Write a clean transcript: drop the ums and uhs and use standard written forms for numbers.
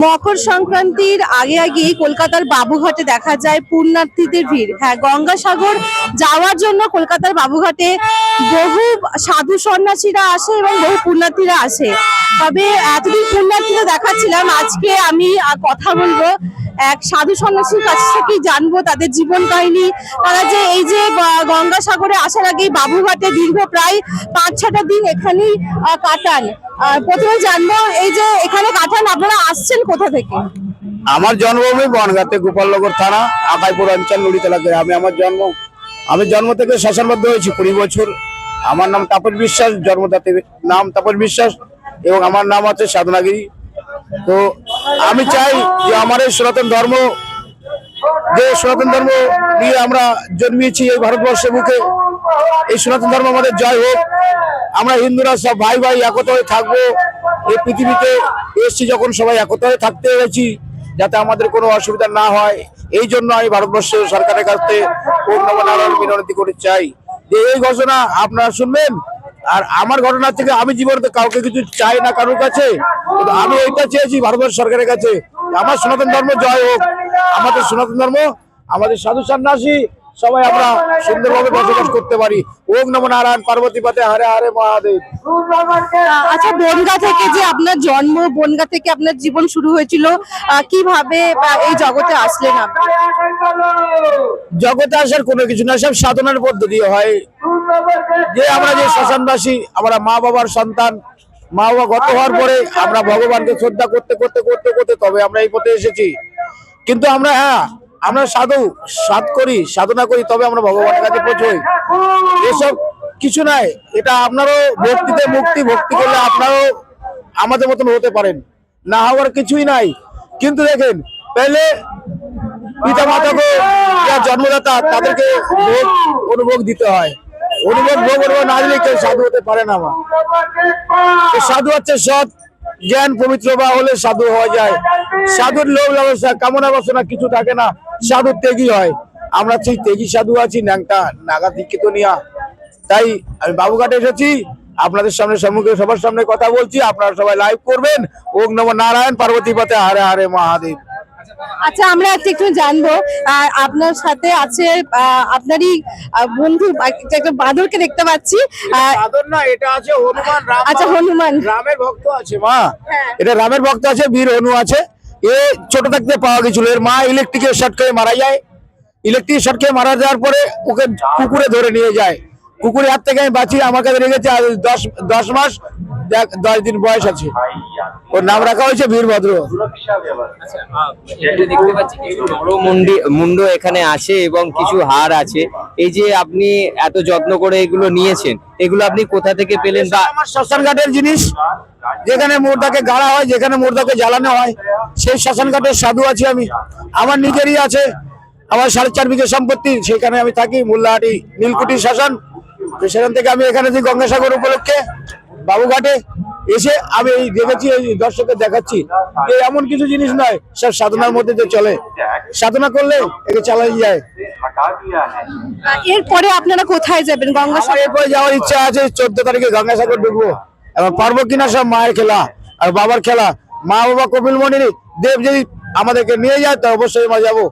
মকর সংক্রান্তির আগে আগে কলকাতার বাবুঘাটে দেখা যায় পুণ্যার্থীদের ভিড়। হ্যাঁ, গঙ্গাসাগর যাওয়ার জন্য কলকাতার বাবুঘাটে বহু সাধু সন্ন্যাসীরা আসে এবং বহু পুণ্যার্থীরা আসে। তবে এতদিন পুণ্যার্থীরা দেখাচ্ছিলাম, আজকে আমি কথা বলবো এক সাধু সন্ন্যাসীর কাছ থেকেই জানবো তাদের জীবন কাহিনী। তারা যে এই যে গঙ্গাসাগরে আসার আগে বাবুঘাটে দীর্ঘ প্রায় ৫-৬টা দিন এখানেই কাটান। প্রথমে জানবো, এই যে এখানে কাটান, আপনারা আসছেন কোথা থেকে? আমার জন্মভূমি বনগাঁতে, গোপালনগর থানা, আকাইপুর অঞ্চল, নুড়িতলা গ্রামে আমার জন্ম। আমি জন্ম থেকে শ্মশানবদ্ধ হয়েছি 20 বছর। আমার নাম তাপস বিশ্বাস, জন্মদাতে নাম তাপস বিশ্বাস এবং আমার নাম আছে সাধনাগিরি। তো আমি চাই যে আমার এই সনাতন ধর্ম, যে সনাতন ধর্ম নিয়ে আমরা জন্মিয়েছি এই ভারতবর্ষের বুকে, এই সনাতন ধর্ম আমাদের জয় হোক। আমরা হিন্দুরা সব ভাই ভাই একত হয়ে থাকবো। এই পৃথিবীতে এসছি যখন সবাই একত হয়ে থাকতে হয়েছি, যাতে আমাদের কোনো অসুবিধা না হয়। এই জন্য আমি ভারতবর্ষের সরকারের কাছে পূর্ণমানার বিনতি করতে চাই যে এই ঘোষণা আপনারা শুনবেন। আর আমার ঘটনা থেকে আমি জীবনে কাউকে কিছু চাই না কারোর কাছে, কিন্তু আমি এইটা চেয়েছি ভারতবর্ষ সরকারের কাছে, আমার সনাতন ধর্ম জয় হোক। আমাদের সনাতন ধর্ম, আমাদের সাধু সন্ন্যাসী সবাই আমরা সুন্দরভাবে বসবাস করতে পারি। ওম নমো নারায়ণ, পার্বতী পতে হরে হরে মহাদেব। আচ্ছা, বনগাঁ থেকে যে আপনার জন্ম, বনগাঁ থেকে আপনার জীবন শুরু হয়েছিল, কিভাবে এই জগতে আসলেন আপনি? জগতে আসার কোনো কিছু না, সব সাধনার পদ্ধতি হয়। যে আমরা যে শ্মশানবাসী, আমরা মা বাবার সন্তান। মা বাবা গত হওয়ার পরে আমরা ভগবানকে শ্রদ্ধা করতে করতে করতে করতে তবে আমরা এই পথে এসেছি। কিন্তু আমরা আমরা সাধ করি, সাধনা করি, তবে আমরা ভগবানের কাছে পৌঁছই। এসব কিছু নাই, এটা আপনারও ভক্তিতে মুক্তি। ভক্তি করলে আপনারও আমাদের মতন হতে পারেন, না হওয়ার কিছুই নাই। কিন্তু দেখেন, পেলে পিতা মাতাকে, যারা জন্মদাতা, তাদেরকে ভোগ অনুভোগ দিতে হয়। অনুভোগ না দিলে কেউ সাধু হতে পারে না। আমার সাধু হচ্ছে সৎ জ্ঞান পবিত্র বা হলে সাধু হওয়া যায়। সাধুর লোভ লালসা কামনা বাসনা কিছু থাকে না, সাধু ত্যাগী হয়। আমরা সেই ত্যাগী সাধু আছি, ন্যাংটা নাগা দীক্ষিত নিয়া। তাই আমি বাবুঘাটে এসেছি, আপনাদের সামনে সম্মুখে সবার সামনে কথা বলছি। আপনারা সবাই লাইভ করবেন। ওম নমো নারায়ণ, পার্বতী পতে হরে হরে মহাদেব। আচ্ছা, আমরা একটু জানবো, আপনার সাথে আছে আপনারই বন্ধু, একটা বাঁদরকে দেখতে পাচ্ছি। বাদর না, এটা আছে হনুমান। আচ্ছা, হনুমান রামের ভক্ত আছে মা। এটা রামের ভক্ত আছে, বীর হনু আছে। এ ছোট থাকতে পাওয়া গেছিল। এর মা ইলেকট্রিকের শর্ট খেয়ে মারা যায়। ইলেকট্রিক শর্ট খেয়ে মারা যাওয়ার পরে ওকে কুকুরে ধরে নিয়ে যায়। কুকুরের হাত থেকে আমি বাঁচিয়ে আমার কাছে রেখেছে। 10 মাস 10 দিন বয়স আছে। ওর নাম রাখা হয়েছে বীরভদ্র। দেখতে পাচ্ছি কিছু মুন্ড এখানে আছে এবং কিছু হার আছে। এই যে আপনি এত যত্ন করে এগুলো নিয়েছেন, এগুলো আপনি কোথা থেকে পেলেন? বা আমার শ্মশান ঘাটের জিনিস, যেখানে মুর্দাকে গাড়া হয়, যেখানে মুর্দাকে জ্বালানো হয়, সেই শ্মশান ঘাটের সাধু আছি আমি। আমার নিজেরই আছে, আমার 4.5 বিঘে সম্পত্তি, সেখানে আমি থাকি। মোল্লাহাটি নীলকুঠি শ্মশান, সেখান থেকে আমি এখানে গঙ্গাসাগর উপলক্ষে বাবুঘাটে এসে আমি এই দেখেছি, এই দর্শকের দেখাচ্ছি যে এমন কিছু জিনিস নয়, সব সাধনার মধ্যে যে চলে। সাধনা করলে একে চালাই যায়। এরপরে আপনারা কোথায় যাবেন? গঙ্গাসাগর। এরপরে যাওয়ার ইচ্ছা আছে, 14 তারিখে গঙ্গাসাগর ঢুকবো। এবার পারবো কিনা সব মায়ের খেলা আর বাবার খেলা। মা বাবা কপিলমণি দেব যদি আমাদেরকে নিয়ে যায়, তো অবশ্যই আমরা যাবো।